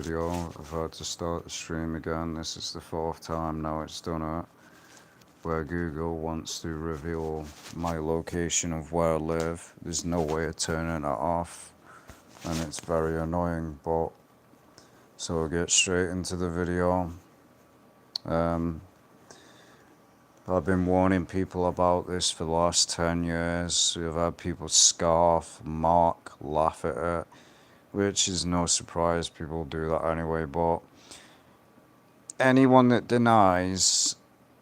Video. I've had to start the stream again. This is the fourth time now it's done it, where Google wants to reveal my location of where I live. There's no way of turning it off, and it's very annoying. But so we'll get straight into the video. Um, I've been warning people about this for the last 10 years. We've had people scoff, mock, laugh at it, which is no surprise. People do that anyway, but anyone that denies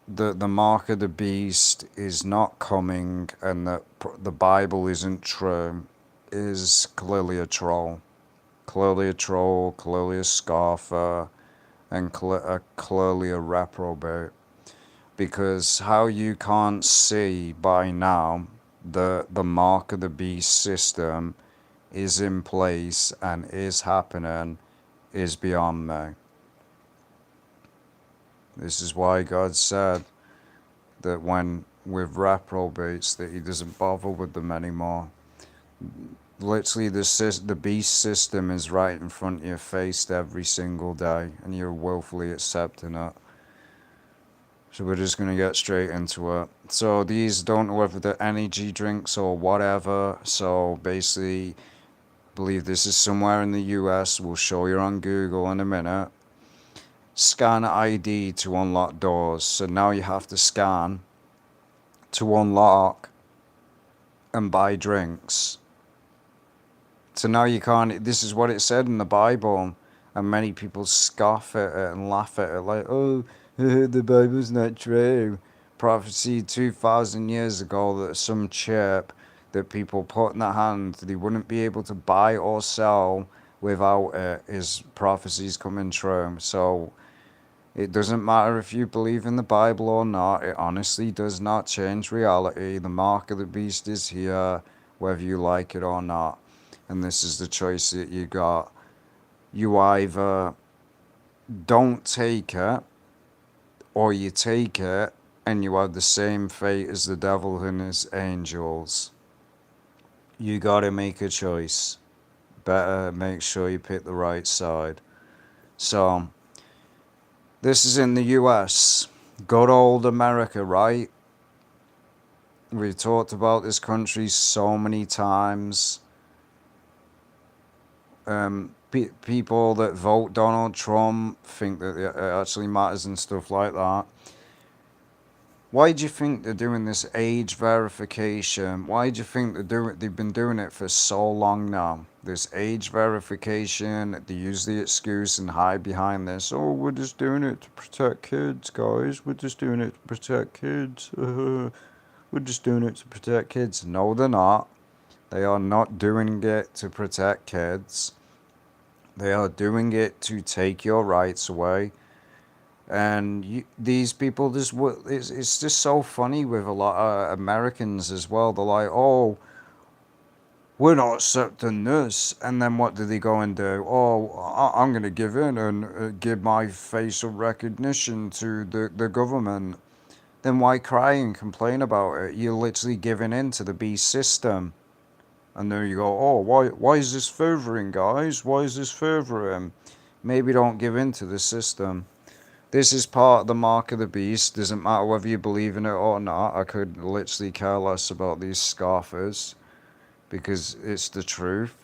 that the mark of the beast is not coming and that the Bible isn't true is clearly a troll. Clearly a troll, clearly a scoffer, and clearly a reprobate. Because how you can't see by now the mark of the beast system is in place and is happening is beyond me. This is why God said that when with reprobates that he doesn't bother with them anymore. Literally the beast system is right in front of your face every single day and you're willfully accepting it. So we're just going to get straight into it. So these don't know whether they're energy drinks or whatever. So basically, believe this is somewhere in the US. We'll show you on Google in a minute. Scan ID to unlock doors. So now you have to scan to unlock and buy drinks. So now you can't, this is what it said in the Bible. And many people scoff at it and laugh at it like, oh, the Bible's not true. Prophecy 2,000 years ago that some chip that people put in their hand, they wouldn't be able to buy or sell without it, is prophecies coming true. So it doesn't matter if you believe in the Bible or not. It honestly does not change reality. The mark of the beast is here, whether you like it or not. And this is the choice that you got. You either don't take it, or you take it and you have the same fate as the devil and his angels. You gotta make a choice. Better make sure you pick the right side. So, this is in the US. Good old America, right? We've talked about this country so many times. People that vote Donald Trump think that it actually matters and stuff like that. Why do you think they're doing this age verification? Why do you think they've been doing it for so long now? This age verification, they use the excuse and hide behind this. Oh, we're just doing it to protect kids, guys. We're just doing it to protect kids. We're just doing it to protect kids. No, they're not. They are not doing it to protect kids. They are doing it to take your rights away. And these people just, it's just so funny with a lot of Americans as well. They're like, oh, we're not accepting this. And then what do they go and do? Oh, I'm going to give in and give my facial recognition to the government. Then why cry and complain about it? You're literally giving in to the beast system. And there you go, oh, why is this favoring, guys? Why is this favoring? Maybe don't give in to the system. This is part of the mark of the beast. Doesn't matter whether you believe in it or not. I could literally care less about these scoffers because it's the truth.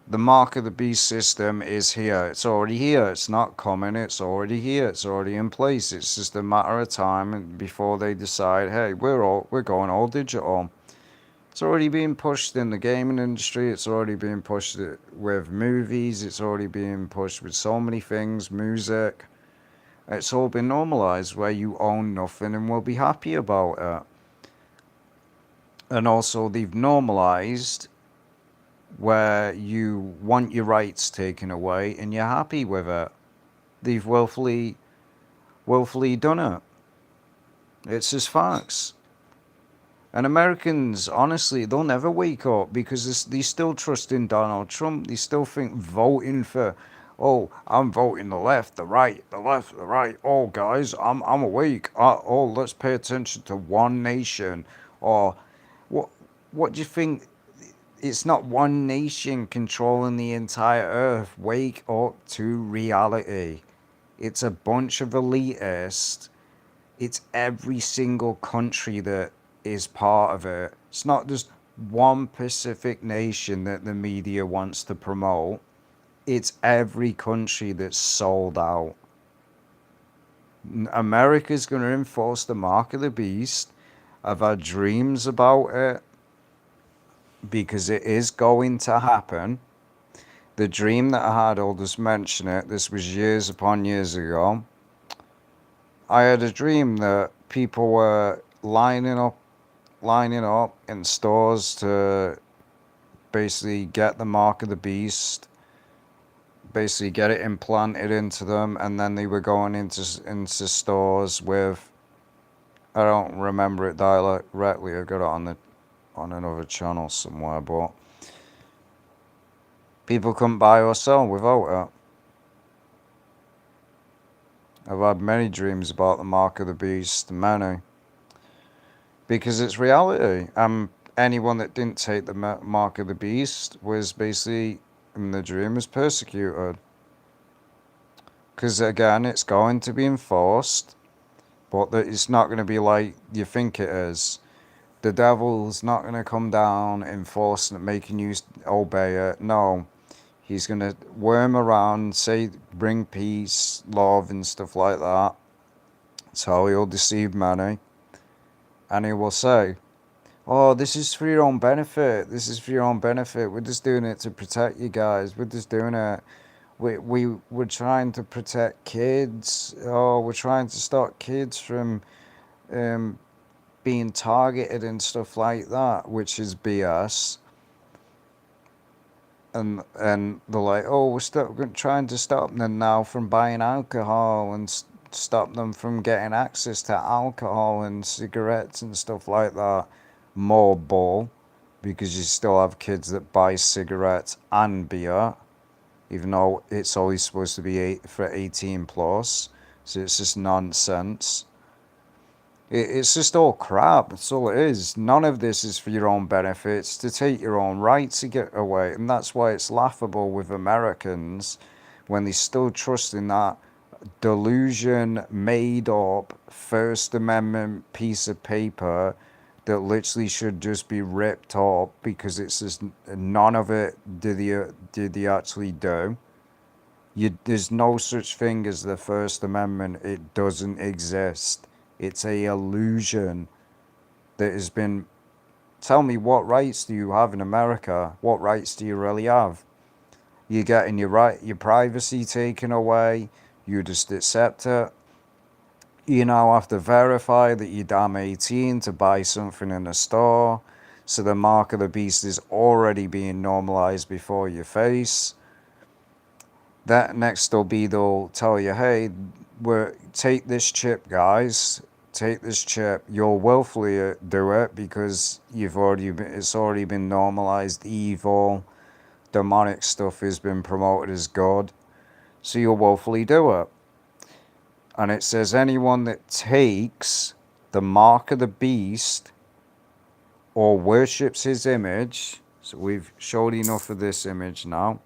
The mark of the beast system is here. It's already here. It's not coming. It's already here. It's already in place. It's just a matter of time before they decide, hey, we're going all digital. It's already being pushed in the gaming industry. It's already being pushed with movies. It's already being pushed with so many things, music. It's all been normalized where you own nothing and will be happy about it. And also they've normalized where you want your rights taken away and you're happy with it. They've willfully done it. It's just facts. And Americans, honestly, they'll never wake up because they still trust in Donald Trump. They still think voting for, oh, I'm voting the left, the right, the left, the right. Oh, guys, I'm awake. Oh, let's pay attention to one nation. Or what do you think? It's not one nation controlling the entire earth. Wake up to reality. It's a bunch of elitists. It's every single country that is part of it. It's not just one Pacific nation that the media wants to promote. It's every country that's sold out. America's going to enforce the mark of the beast. I've had dreams about it because it is going to happen. The dream that I had, I'll just mention it, this was years upon years ago. I had a dream that people were lining up in stores to basically get the mark of the beast, basically get it implanted into them, and then they were going into stores with, I don't remember it directly. I got it on another channel somewhere, but people couldn't buy or sell without it. I've had many dreams about the mark of the beast, many, because it's reality. Anyone that didn't take the mark of the beast was basically in the dream was persecuted. Because again, it's going to be enforced, but it's not going to be like you think it is. The devil's not going to come down enforcing it, making you obey it. No, he's going to worm around, say, bring peace, love, and stuff like that. So he'll deceive many, and he will say, "Oh, this is for your own benefit. This is for your own benefit. We're just doing it to protect you guys. We're just doing it. We're trying to protect kids. Oh, we're trying to stop kids from um, being targeted and stuff like that," which is BS. And they're like, "Oh, we're trying to stop them now from buying alcohol and stop them from getting access to alcohol and cigarettes and stuff like that." More bull, because you still have kids that buy cigarettes and beer, even though it's always supposed to be for 18 plus. So it's just nonsense. It's just all crap. That's all it is. None of this is for your own benefit. It's to take your own right to get away. And that's why it's laughable with Americans when they still trust in that delusion made up First Amendment piece of paper that literally should just be ripped up, because it's just none of it did they actually do. There's no such thing as the First Amendment. It doesn't exist. It's a illusion that has been. Tell me, what rights do you have in America? What rights do you really have? You're getting your privacy taken away. You just accept it. You now have to verify that you're damn 18 to buy something in a store. So the mark of the beast is already being normalized before your face. That next will be, they'll tell you, "Hey, take this chip, guys. Take this chip. You'll willfully do it because it's already been normalized. Evil, demonic stuff has been promoted as good. So you'll willfully do it." And it says anyone that takes the mark of the beast or worships his image. So we've showed enough of this image now.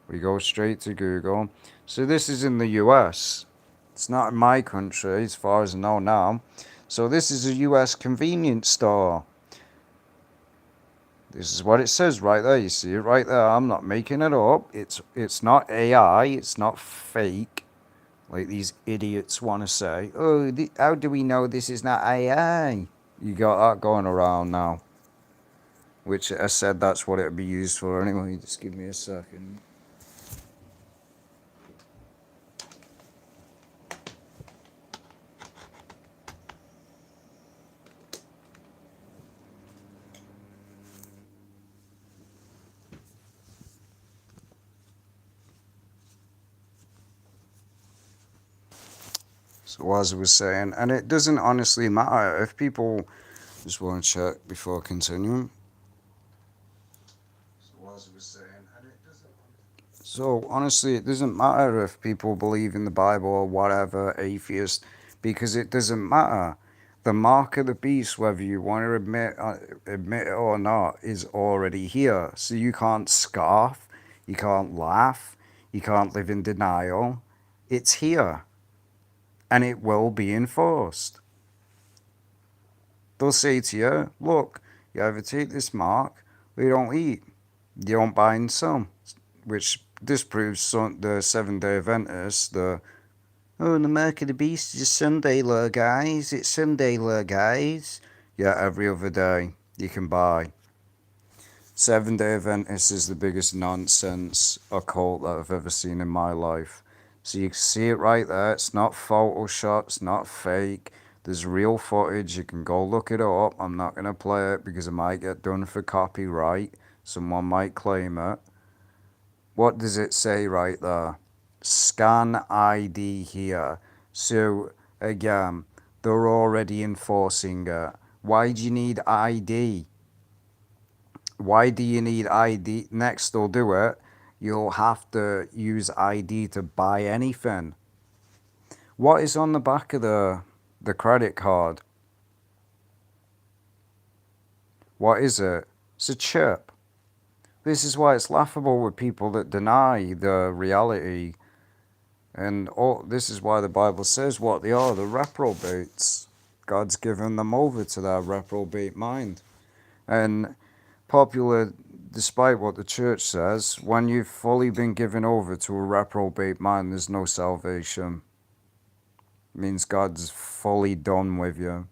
We go straight to Google. So this is in the US. It's not in my country as far as I know now. So this is a US convenience store. This is what it says right there. You see it right there. I'm not making it up. It's not AI. It's not fake, like these idiots want to say. "Oh, how do we know this is not AI?" You got that going around now. Which I said that's what it would be used for anyway. Just give me a second. So as I was saying, and it doesn't honestly matter if people just want to check before continuing. So as I was saying, and it doesn't. So honestly, it doesn't matter if people believe in the Bible or whatever, atheist, because it doesn't matter. The mark of the beast, whether you want to admit it or not, is already here. So you can't scoff, you can't laugh, you can't live in denial. It's here, and it will be enforced. They'll say to you, look, you either take this mark or you don't eat. You don't bind some, which disproves the Seventh-day Adventists. The mark of the beast is Sunday, lure, guys. It's Sunday, lure, guys. Yeah, every other day you can buy. Seven-day Adventist is the biggest nonsense occult that I've ever seen in my life. So you can see it right there. It's not Photoshop. It's not fake. There's real footage. You can go look it up. I'm not going to play it because it might get done for copyright. Someone might claim it. What does it say right there? Scan ID here. So, again, they're already enforcing it. Why do you need ID? Why do you need ID? Next, they'll do it. You'll have to use ID to buy anything. What is on the back of the credit card? What is it? It's a chip. This is why it's laughable with people that deny the reality. And this is why the Bible says what they are, the reprobates. God's given them over to their reprobate mind. And popular, despite what the church says, when you've fully been given over to a reprobate mind, there's no salvation. It means God's fully done with you.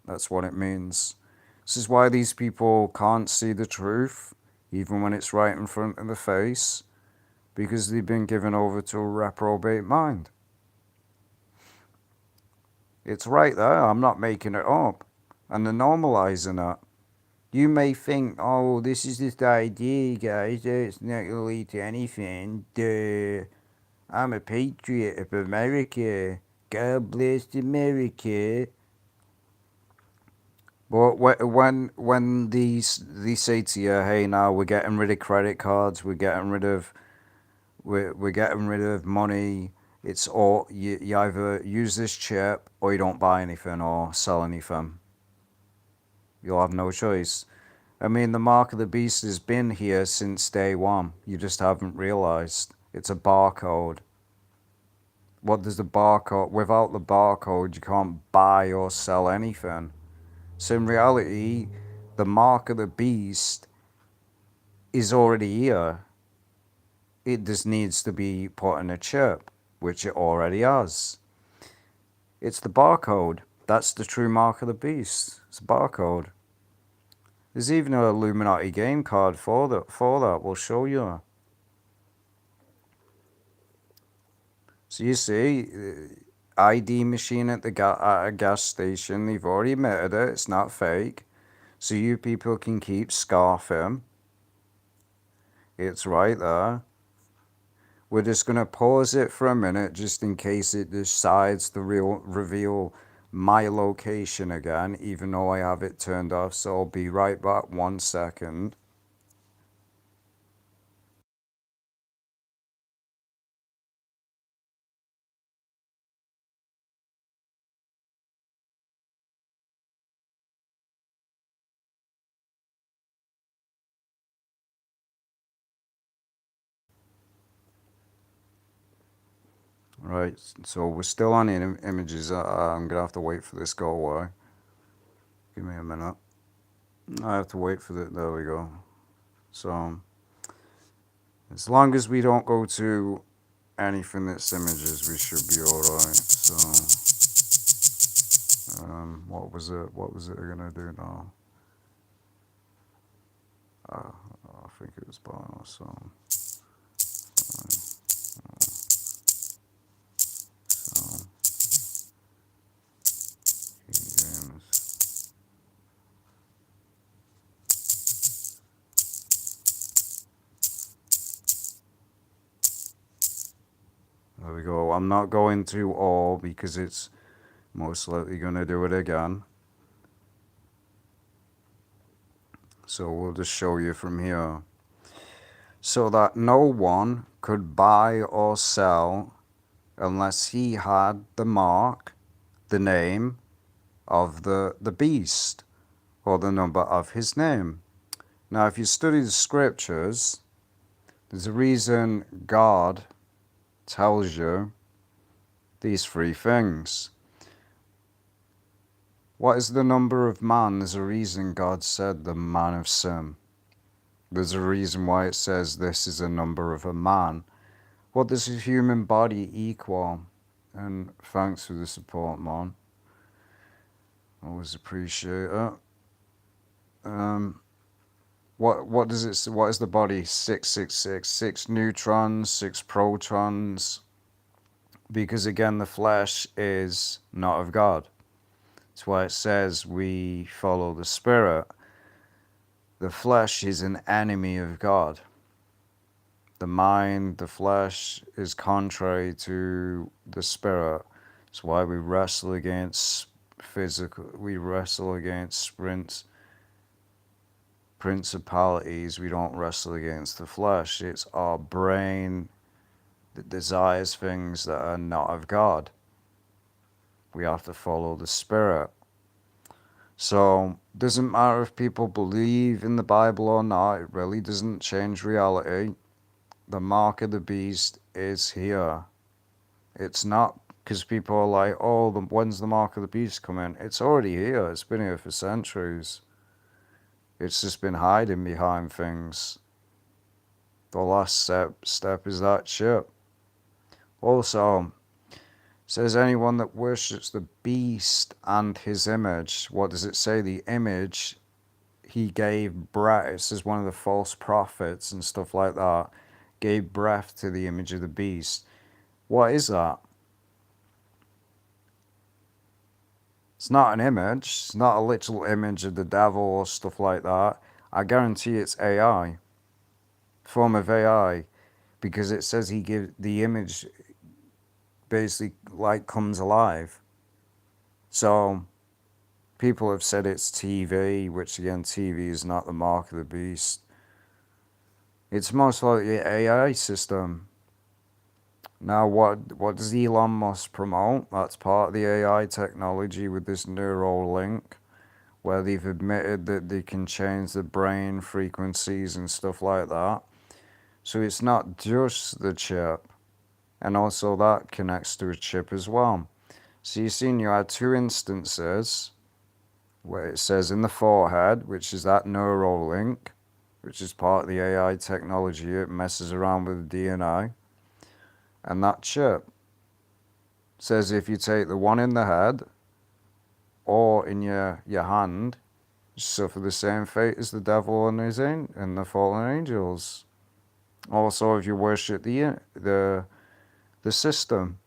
That's what it means. This is why these people can't see the truth, even when it's right in front of the face, because they've been given over to a reprobate mind. It's right there. I'm not making it up. And they're normalizing it. You may think, oh, this is just the idea, guys. It's not going to lead to anything. Duh. I'm a patriot of America. God bless America. But when these say to you, hey, now we're getting rid of credit cards, we're getting rid of money. It's all you either use this chip or you don't buy anything or sell anything. You'll have no choice. I mean, the mark of the beast has been here since day one. You just haven't realized. It's a barcode. What does the barcode? Without the barcode, you can't buy or sell anything. So in reality, the mark of the beast is already here. It just needs to be put in a chip, which it already has. It's the barcode. That's the true mark of the beast. It's a barcode. There's even an Illuminati game card for that. We'll show you. So you see, ID machine at a gas station. They've already admitted it. It's not fake. So you people can keep scarfing. It's right there. We're just going to pause it for a minute just in case it decides to reveal my location again, even though I have it turned off. So I'll be right back 1 second. Right, so we're still on images. I'm going to have to wait for this to go away. Give me a minute. I have to wait for it. There we go. So, as long as we don't go to anything that's images, we should be alright. So, what was it? What was it going to do now? I think it was bio, so. Games. There we go. I'm not going through all because it's most likely going to do it again. So we'll just show you from here. So that no one could buy or sell unless he had the mark, the name, of the beast, or the number of his name. Now, if you study the scriptures, there's a reason God tells you these three things. What is the number of man? There's a reason God said the man of sin. There's a reason why it says this is a number of a man. What does a human body equal? And thanks for the support, man. Always appreciate it. What does it? What is the body? 666. 6 neutrons, 6 protons. Because again, the flesh is not of God. That's why it says we follow the spirit. The flesh is an enemy of God. The mind, the flesh, is contrary to the spirit. That's why we wrestle against physical. We wrestle against principalities. We don't wrestle against the flesh. It's our brain that desires things that are not of God. We have to follow the spirit. So, doesn't matter if people believe in the Bible or not, it really doesn't change reality. The mark of the beast is here. It's not because people are like, oh, when's the mark of the beast coming? It's already here. It's been here for centuries. It's just been hiding behind things. The last step is that chip. Also, says anyone that worships the beast and his image. What does it say? The image, he gave breath. It says one of the false prophets and stuff like that gave breath to the image of the beast. What is that? It's not an image. It's not a literal image of the devil or stuff like that. I guarantee it's AI. Form of AI. Because it says he gives the image basically like comes alive. So people have said it's TV, which again, TV is not the mark of the beast. It's most likely an AI system. Now, what does Elon Musk promote? That's part of the AI technology with this neural link, where they've admitted that they can change the brain frequencies and stuff like that. So it's not just the chip, and also that connects to a chip as well. So you've seen you had two instances where it says in the forehead, which is that neural link, which is part of the AI technology. It messes around with the DNA. And that chip says if you take the one in the head or in your hand, you suffer the same fate as the devil and the fallen angels. Also, if you worship the system,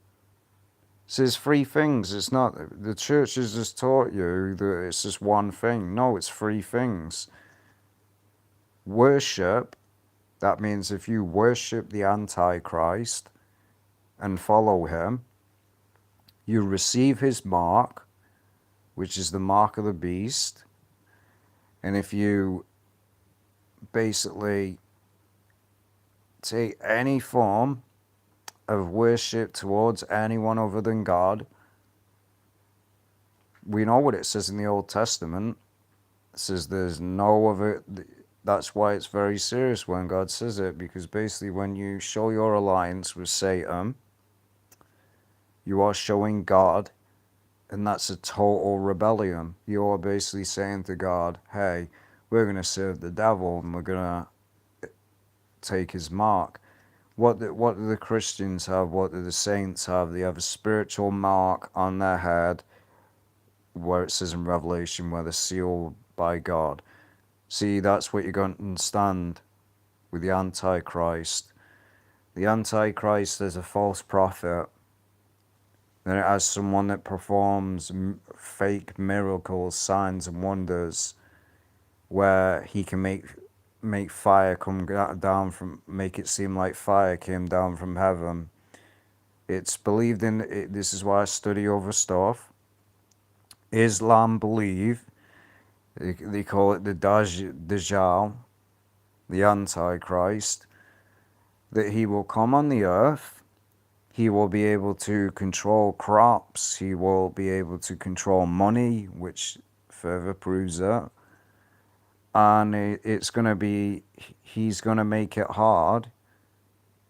it says three things. It's not, the church has just taught you that it's just one thing. No, it's three things. Worship, that means if you worship the Antichrist and follow him, you receive his mark, which is the mark of the beast. And if you basically take any form of worship towards anyone other than God, we know what it says in the Old Testament. It says there's no other. That's why it's very serious when God says it, because basically when you show your alliance with Satan, you are showing God, and that's a total rebellion. You're basically saying to God, hey, we're going to serve the devil and we're going to take his mark. What do the Christians have? What do the saints have? They have a spiritual mark on their head where it says in Revelation, where they're sealed by God. See, that's what you're going to understand with the Antichrist. The Antichrist is a false prophet. Then it has someone that performs fake miracles, signs and wonders, where he can make fire come down from, make it seem like fire came down from heaven. It's believed in, this is why I study over stuff. Islam believe, they call it the Dajjal, the Antichrist, that he will come on the earth. He will be able to control crops. He will be able to control money, which further proves that. And it's going to be, he's going to make it hard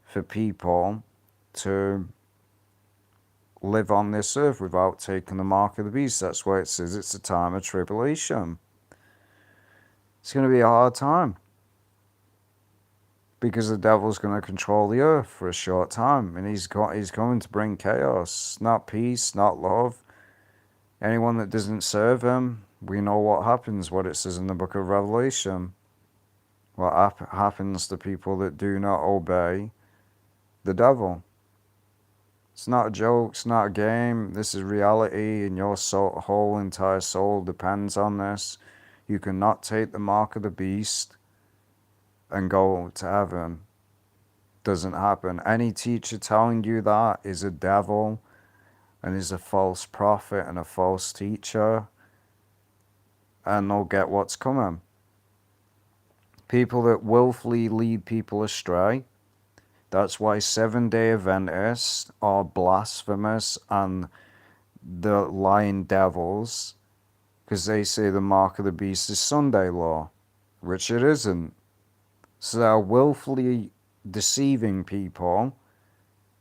for people to live on this earth without taking the mark of the beast. That's why it says it's a time of tribulation. It's going to be a hard time because the devil's going to control the earth for a short time, and he's coming to bring chaos, not peace, not love. Anyone that doesn't serve him, we know what happens, what it says in the book of Revelation. What happens to people that do not obey the devil. It's not a joke, it's not a game. This is reality, and your soul, whole entire soul depends on this. You cannot take the mark of the beast and go to heaven. Doesn't happen. Any teacher telling you that is a devil and is a false prophet and a false teacher, and they'll get what's coming. People that willfully lead people astray. That's why Seventh-day Adventists are blasphemous and the lying devils, because they say the mark of the beast is Sunday law, which it isn't. So they're willfully deceiving people,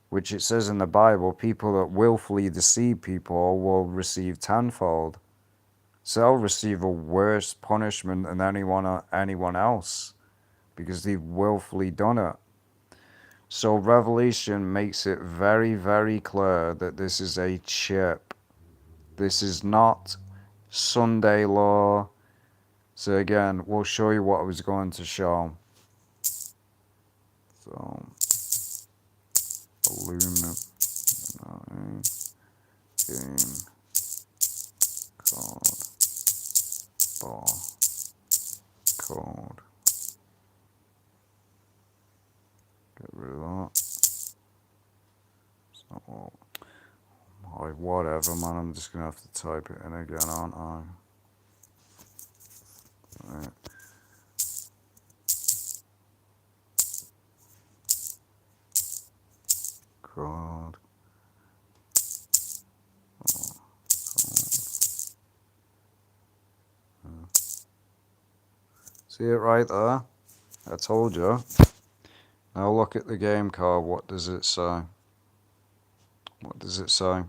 which it says in the Bible, people that willfully deceive people will receive tenfold. So they'll receive a worse punishment than anyone else, because they've willfully done it. So Revelation makes it very, very clear that this is a chip. This is not Sunday law. So again, we'll show you what I was going to show. So, aluminum game called barcode. Get rid of that. So, whatever, man. I'm just gonna have to type it in again, aren't I? Right. Code. See it right there? I told you. Now look at the game card. What does it say? What does it say?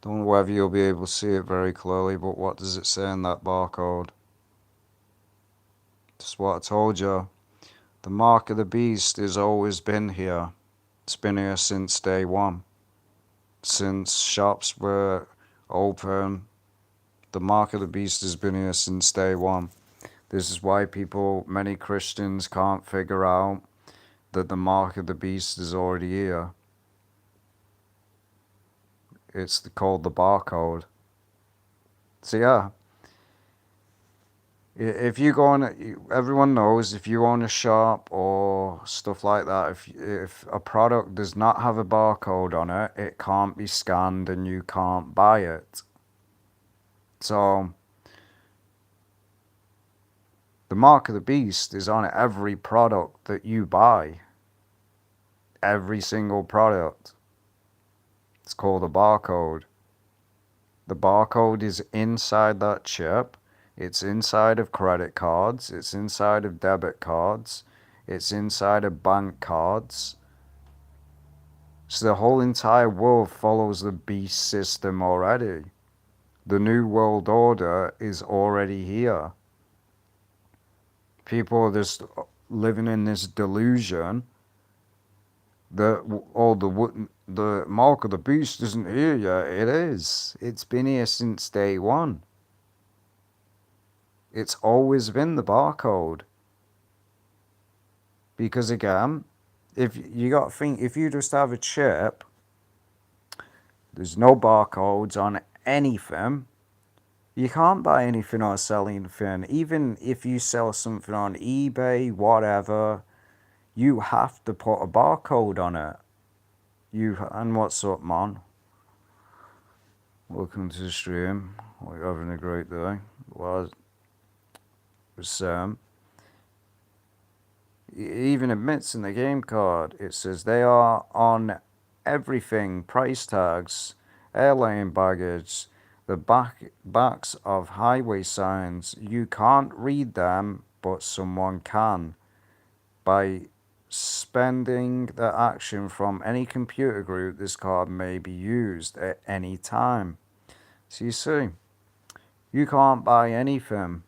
Don't know whether you'll be able to see it very clearly, but what does it say in that barcode? That's what I told you. The mark of the beast has always been here. It's been here since day one. Since shops were open, the mark of the beast has been here since day one. This is why many Christians can't figure out that the mark of the beast is already here. It's called the barcode. So yeah, if you go on, everyone knows if you own a shop or stuff like that, if a product does not have a barcode on it, it can't be scanned and you can't buy it. So the mark of the beast is on every product that you buy. Every single product. It's called a barcode. The barcode is inside that chip. It's inside of credit cards. It's inside of debit cards. It's inside of bank cards. So the whole entire world follows the beast system already. The New World Order is already here. People are just living in this delusion that the mark of the beast isn't here yet. It is. It's been here since day one. It's always been the barcode. Because again, if you got to think, if you just have a chip, there's no barcodes on anything. You can't buy anything or sell anything. Even if you sell something on eBay, whatever, you have to put a barcode on it. And what's up, man? Welcome to the stream. Hope you're having a great day. Well, Sam. It even admits in the game card, it says they are on everything, price tags, airline baggage, the backs of highway signs. You can't read them, but someone can. By spending the action from any computer group, this card may be used at any time. So you see, you can't buy anything.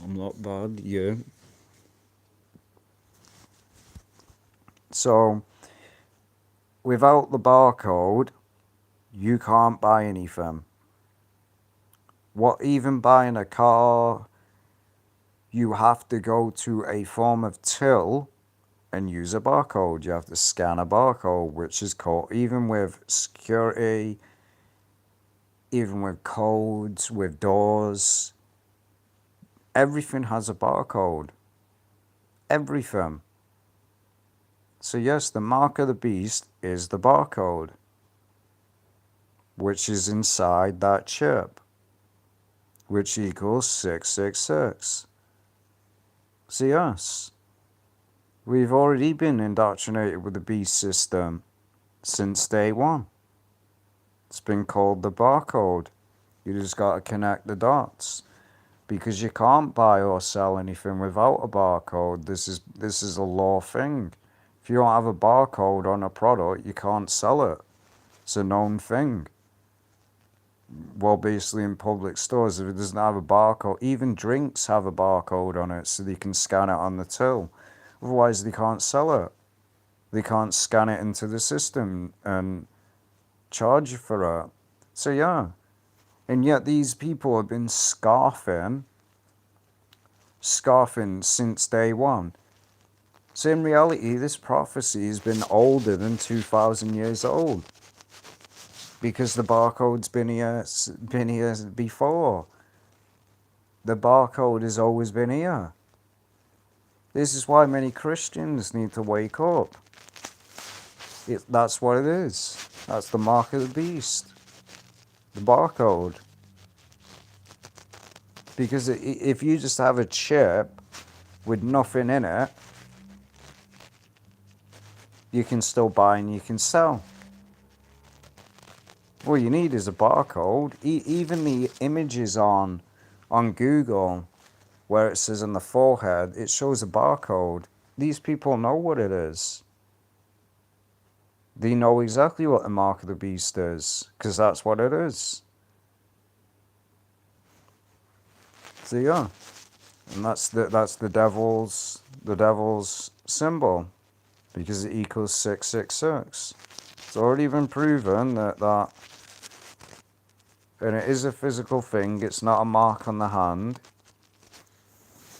I'm not bad, yeah. So, without the barcode, you can't buy anything. What, even buying a car, you have to go to a form of till and use a barcode. You have to scan a barcode, which is called, even with security, even with codes, with doors, everything has a barcode. Everything. So yes, the mark of the beast is the barcode, which is inside that chip, which equals 666. So yes, we've already been indoctrinated with the beast system since day one. It's been called the barcode. You just got to connect the dots. Because you can't buy or sell anything without a barcode. This is a law thing. If you don't have a barcode on a product, you can't sell it. It's a known thing. Well, basically in public stores, if it doesn't have a barcode, even drinks have a barcode on it so they can scan it on the till. Otherwise, they can't sell it. They can't scan it into the system and charge you for it. So yeah. And yet these people have been scarfing since day one. So in reality, this prophecy has been older than 2,000 years old. Because the barcode's been here before. The barcode has always been here. This is why many Christians need to wake up. That's what it is. That's the mark of the beast. The barcode. Because if you just have a chip with nothing in it, you can still buy and you can sell. All you need is a barcode. Even the images on Google, where it says on the forehead, it shows a barcode. These people know what it is. They know exactly what the mark of the beast is, because that's what it is. So yeah, and that's the devil's symbol, because it equals 666. It's already been proven that, and it is a physical thing. It's not a mark on the hand.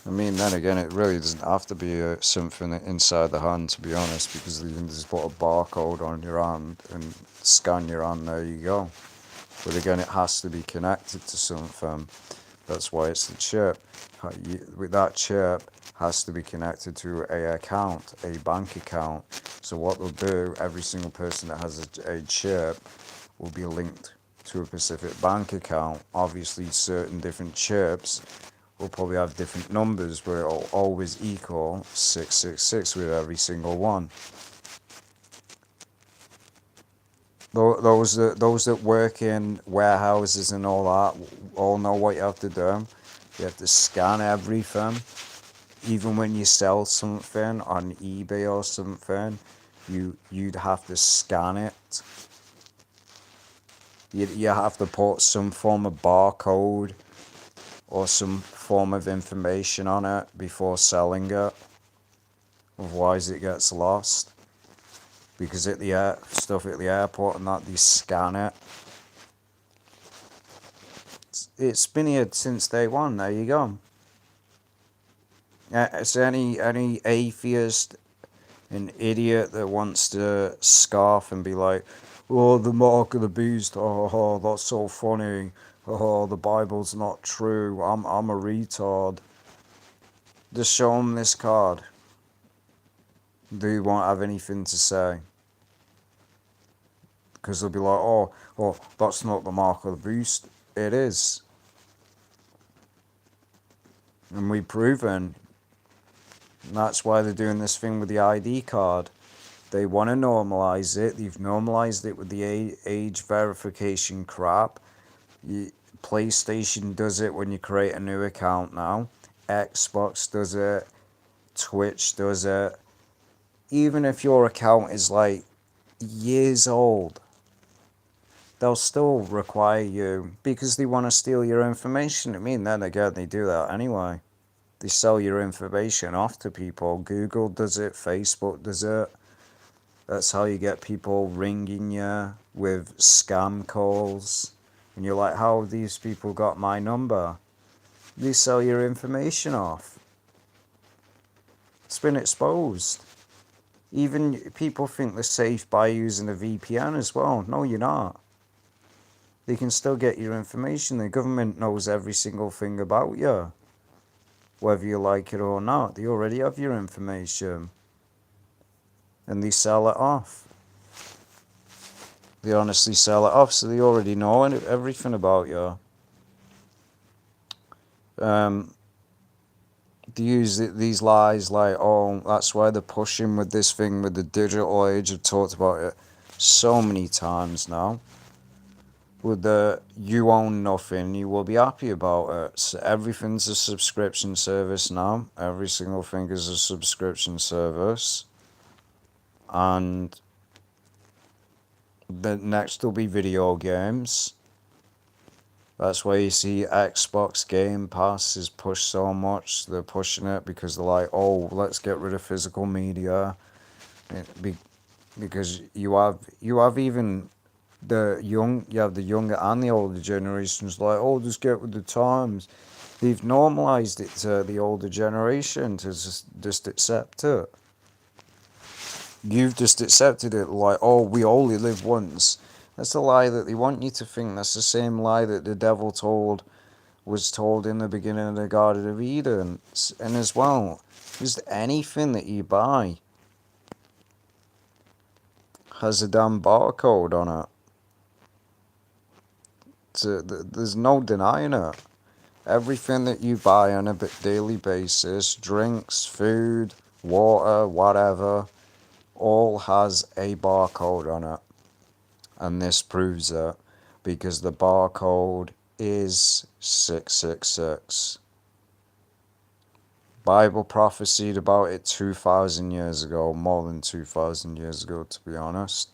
I mean, then again, it really doesn't have to be something inside the hand, to be honest, because you can just put a barcode on your hand and scan your hand. There you go. But again, it has to be connected to something. That's why it's the chip. With that chip, has to be connected to a account, a bank account. So what they'll do, every single person that has a chip will be linked to a specific bank account. Obviously, certain different chips will probably have different numbers, but it'll always equal 666 with every single one. Those that work in warehouses and all that all know what you have to do. You have to scan everything. Even when you sell something on eBay or something, you'd have to scan it. You have to put some form of barcode or some form of information on it before selling it. Otherwise it gets lost. Because at the airport and that, they scan it. It's been here since day one. There you go. It's any atheist, an idiot that wants to scoff and be like, "Oh, the mark of the beast. Oh, that's so funny. Oh, the Bible's not true. I'm a retard." Just show them this card. They won't have anything to say. Because they'll be like, oh, that's not the mark of the beast. It is. And we've proven. And that's why they're doing this thing with the ID card. They want to normalize it. They've normalized it with the age verification crap. PlayStation does it when you create a new account now. Xbox does it. Twitch does it. Even if your account is like years old, they'll still require you because they want to steal your information. I mean, then again, they do that anyway. They sell your information off to people. Google does it. Facebook does it. That's how you get people ringing you with scam calls. And you're like, how have these people got my number? They sell your information off. It's been exposed. Even people think they're safe by using a VPN as well. No, you're not. They can still get your information. The government knows every single thing about you. Whether you like it or not, they already have your information. And they sell it off. They honestly sell it off, so they already know everything about you. They use these lies like, oh, that's why they're pushing with this thing with the digital age. I've talked about it so many times now. With the you own nothing, you will be happy about it. So everything's a subscription service now. Every single thing is a subscription service. And the next will be video games. That's why you see Xbox Game Pass is pushed so much. They're pushing it because they're like, oh, let's get rid of physical media. Because you have even you have the younger and the older generations like, oh, just get with the times. They've normalized it to the older generation to just accept it. You've just accepted it like, oh, we only live once. That's the lie that they want you to think. That's the same lie that the devil was told in the beginning of the Garden of Eden. And as well, just anything that you buy has a damn barcode on it. So there's no denying it. Everything that you buy on a daily basis, drinks, food, water, whatever, all has a barcode on it. And this proves it because the barcode is 666. Bible prophesied about it 2,000 years ago, more than 2,000 years ago, to be honest.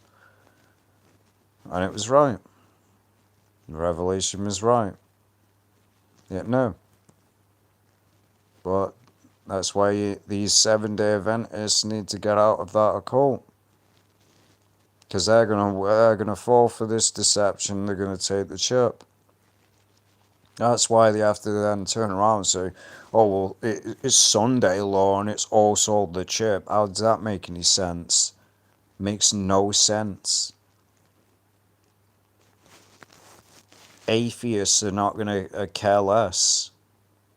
And it was right. The revelation was right. Yet no. But that's why these 7-day Adventists need to get out of that occult. Because they're gonna fall for this deception. They're gonna take the chip. That's why they have to then turn around and say, oh, well, it's Sunday law and it's also the chip. How does that make any sense? Makes no sense. Atheists are not going to care less.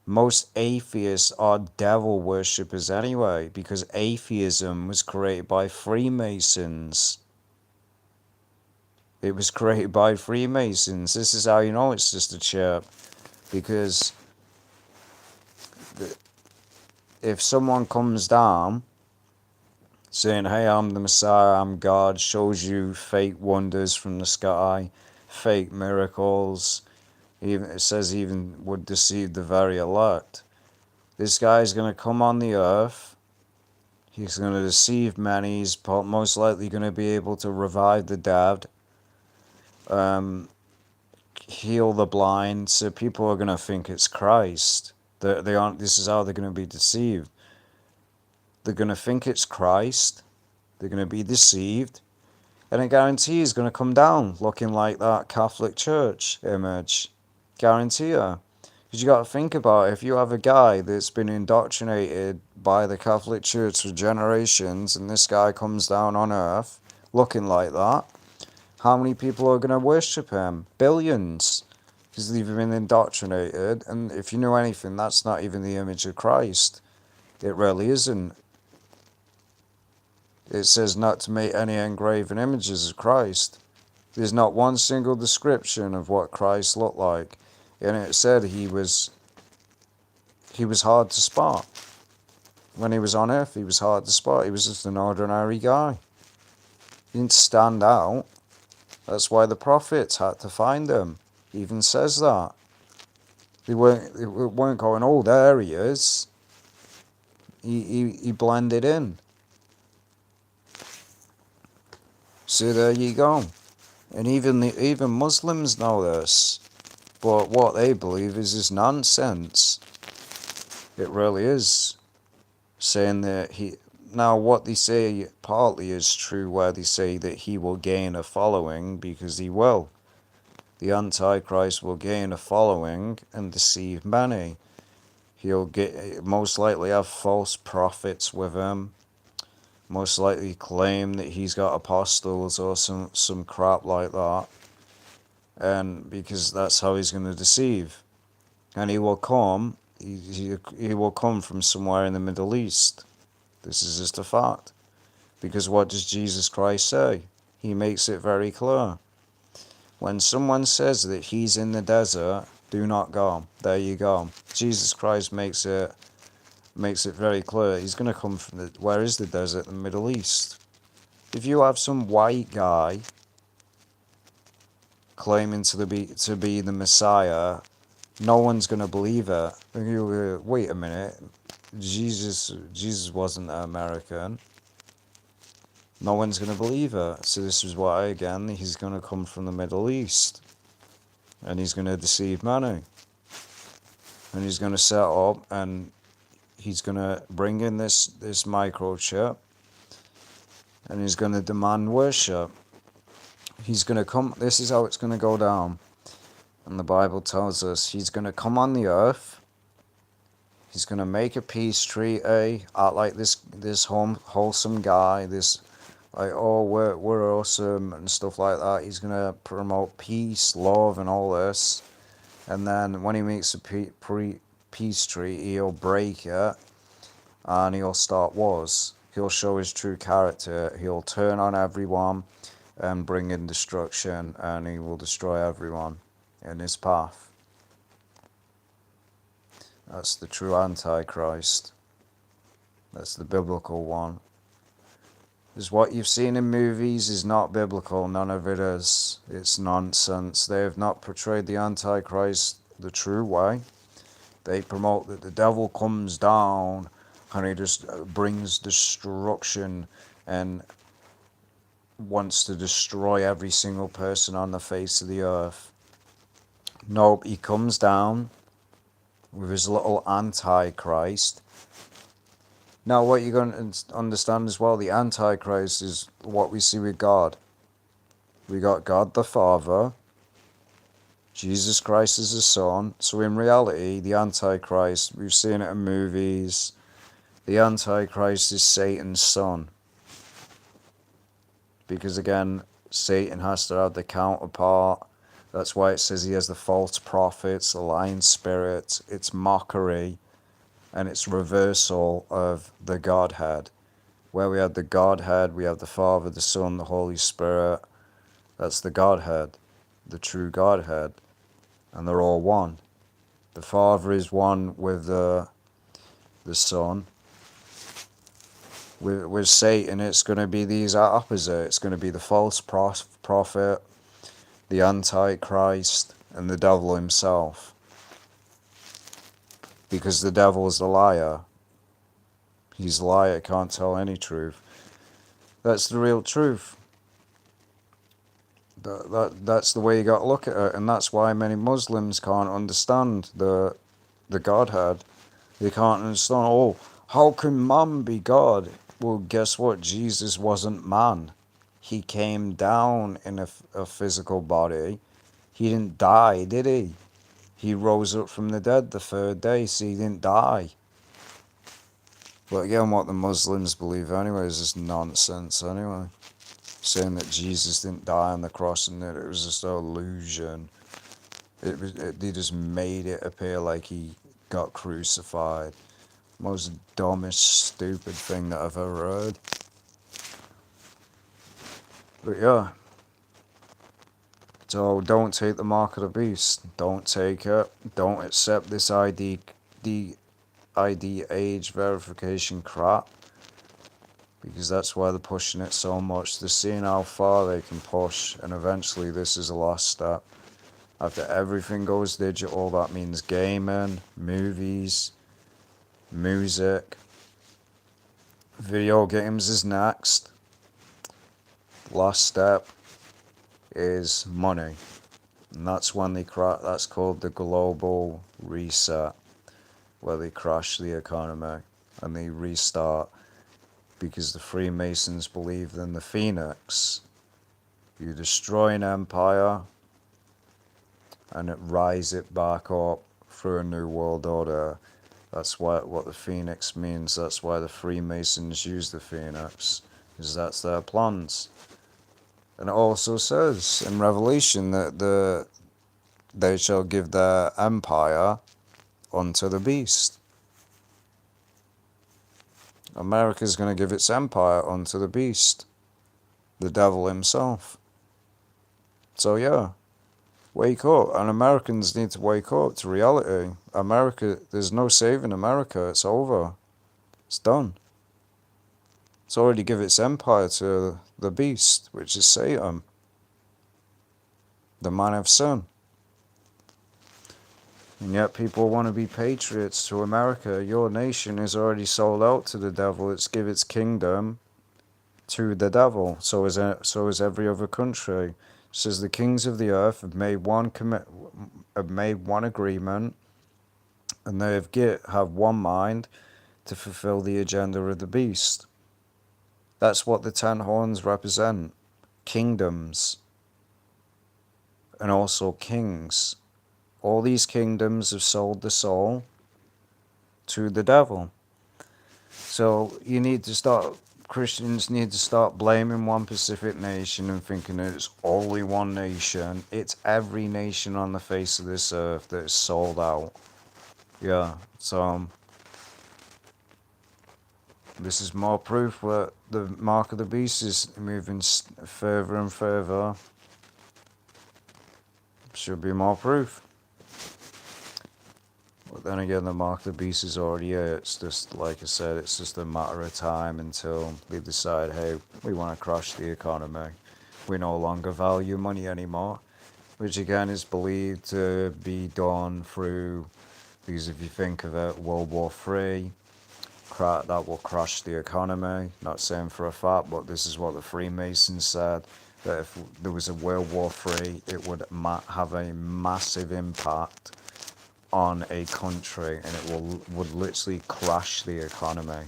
Most atheists are devil worshippers anyway, because atheism was created by Freemasons. It was created by Freemasons. This is how you know it's just a chip. Because if someone comes down saying, hey, I'm the Messiah, I'm God, shows you fake wonders from the sky, fake miracles, even it says even would deceive the very elect. This guy's going to come on the earth. He's going to deceive many. He's most likely going to be able to revive the dead. Heal the blind, so people are going to think it's Christ. They aren't. This is how they're going to be deceived. They're going to think it's Christ. They're going to be deceived, and I guarantee he's going to come down looking like that Catholic Church image. Guarantee you. Because you got to think about it. If you have a guy that's been indoctrinated by the Catholic Church for generations, and this guy comes down on earth looking like that, how many people are going to worship him? Billions. Because they've been indoctrinated. And if you know anything, that's not even the image of Christ. It really isn't. It says not to make any engraven images of Christ. There's not one single description of what Christ looked like. And it said he was hard to spot. When he was on earth, he was hard to spot. He was just an ordinary guy. He didn't stand out. That's why the prophets had to find him. He even says that. They weren't going, oh, there he is. He blended in. So there you go. And even Muslims know this. But what they believe is nonsense. It really is. Saying that now what they say partly is true, where they say that he will gain a following, because he will. The Antichrist will gain a following and deceive many. He'll most likely have false prophets with him. Most likely claim that he's got apostles or some crap like that. And because that's how he's going to deceive. And he will come. He will come from somewhere in the Middle East. This is just a fact. Because what does Jesus Christ say? He makes it very clear. When someone says that he's in the desert, do not go. There you go. Jesus Christ makes it very clear. He's going to come from where is the desert? The Middle East. If you have some white guy claiming to be the Messiah, no one's going to believe it. Wait a minute. Jesus wasn't American. No one's going to believe it. So this is why, again, he's going to come from the Middle East. And he's going to deceive many. And he's going to set up, and he's going to bring in this microchip. And he's going to demand worship. He's going to come, this is how it's going to go down. And the Bible tells us he's going to come on the earth. He's going to make a peace treaty, act like this wholesome guy, this like, oh, we're awesome and stuff like that. He's going to promote peace, love, and all this. And then when he makes a peace treaty, he'll break it and he'll start wars. He'll show his true character. He'll turn on everyone and bring in destruction, and he will destroy everyone in his path. That's the true Antichrist. That's the biblical one. Because what you've seen in movies is not biblical. None of it is. It's nonsense. They have not portrayed the Antichrist the true way. They promote that the devil comes down and he just brings destruction and wants to destroy every single person on the face of the earth. Nope, he comes down with his little Antichrist. Now, what you're going to understand as well, the Antichrist is what we see with God. We got God the Father, Jesus Christ is the Son. So in reality, the Antichrist, we've seen it in movies, the Antichrist is Satan's son. Because again, Satan has to have the counterpart. That's why it says he has the false prophets, the lying spirits. It's mockery. And it's reversal of the Godhead. Where we had the Godhead, we have the Father, the Son, the Holy Spirit. That's the Godhead, the true Godhead. And they're all one. The Father is one with the Son. With Satan, it's going to be these opposite. It's going to be the false prophet, the Antichrist, and the devil himself. Because the devil is the liar. He's a liar, can't tell any truth. That's the real truth. That's the way you got to look at it, and that's why many Muslims can't understand the Godhead. They can't understand, oh, how can man be God? Well, guess what? Jesus wasn't man. He came down in a physical body. He didn't die, did he? He rose up from the dead the third day, so he didn't die. But again, what the Muslims believe anyway is just nonsense anyway. Saying that Jesus didn't die on the cross and that it was just an illusion. They just made it appear like he got crucified. Most dumbest, stupid thing that I've ever heard. But yeah. So don't take the mark of the beast. Don't take it. Don't accept this ID age verification crap. because that's why they're pushing it so much. They're seeing how far they can push, and eventually this is the last step. After everything goes digital, that means gaming, movies, music, video games is next. Last step is money. And that's when that's called the global reset, where they crash the economy and they restart, because the Freemasons believed in the phoenix. You destroy an empire and it rise it back up through a new world order. That's what the phoenix means. That's why the Freemasons use the phoenix, because that's their plans. And it also says in Revelation that they shall give their empire unto the beast. America's going to give its empire unto the beast, the devil himself. So yeah, wake up. And Americans need to wake up to reality. America, there's no saving America. It's over. It's done. It's already given its empire to the beast, which is Satan, the man of sin. And yet people want to be patriots to America. Your nation is already sold out to the devil. It's give its kingdom to the devil. So is every other country. It says the kings of the earth have made one agreement, and they have one mind to fulfill the agenda of the beast. That's what the 10 horns represent. Kingdoms. And also kings. All these kingdoms have sold the soul to the devil. So Christians need to start blaming one specific nation and thinking that it's only one nation. It's every nation on the face of this earth that is sold out. Yeah, so this is more proof that the mark of the beast is moving further and further. Should be more proof. But then again, the mark of the beast is already here. It's just, like I said, it's just a matter of time until they decide, hey, we want to crash the economy. We no longer value money anymore. Which again is believed to be done through, because if you think of it, World War III, that will crash the economy. Not saying for a fact, but this is what the Freemasons said, that if there was a World War III, it would have a massive impact on a country, and it would literally crash the economy.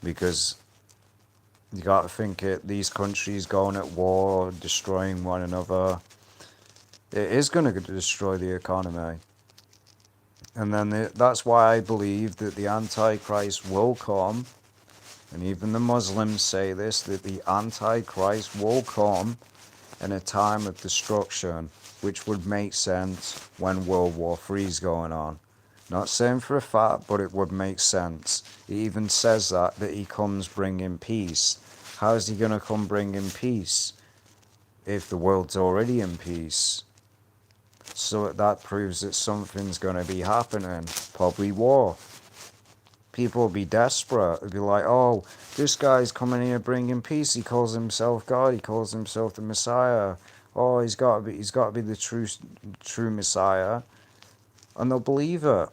Because you got to think these countries going at war, destroying one another, it is going to destroy the economy. And then that's why I believe that the Antichrist will come, and even the Muslims say this, that the Antichrist will come in a time of destruction, which would make sense when World War III is going on. Not saying for a fact, but it would make sense. He even says that he comes bringing peace. How is he going to come bringing peace if the world's already in peace? So that proves that something's going to be happening. Probably war. People will be desperate. They'll be like, oh, this guy's coming here bringing peace. He calls himself God. He calls himself the Messiah. Oh, he's got to be the true Messiah. And they'll believe it.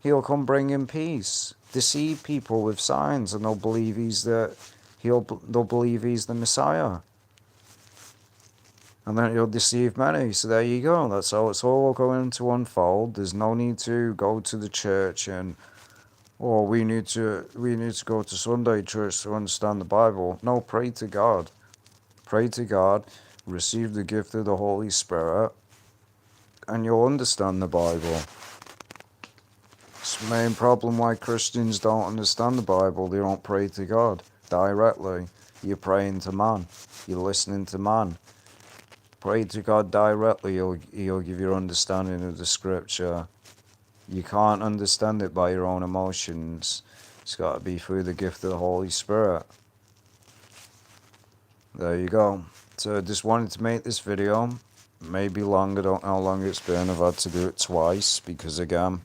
He'll come bringing peace. Deceive people with signs, and they'll believe they'll believe he's the Messiah. And then he'll deceive many. So there you go. That's how it's all going to unfold. There's no need to go to the church and, oh, we need to go to Sunday church to understand the Bible. No, pray to God. Pray to God. Receive the gift of the Holy Spirit, and you'll understand the Bible. It's the main problem why Christians don't understand the Bible. They don't pray to God directly. You're praying to man. You're listening to man. Pray to God directly. He'll give you understanding of the scripture. You can't understand it by your own emotions. It's got to be through the gift of the Holy Spirit. There you go. So I just wanted to make this video. Maybe long. I don't know how long it's been. I've had to do it twice because, again,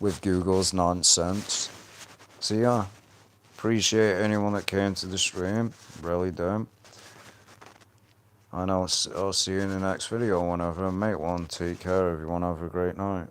with Google's nonsense. So yeah, Appreciate anyone that came to the stream. Really do. And I'll see you in the next video whenever I make one. Take care, everyone. Have a great night.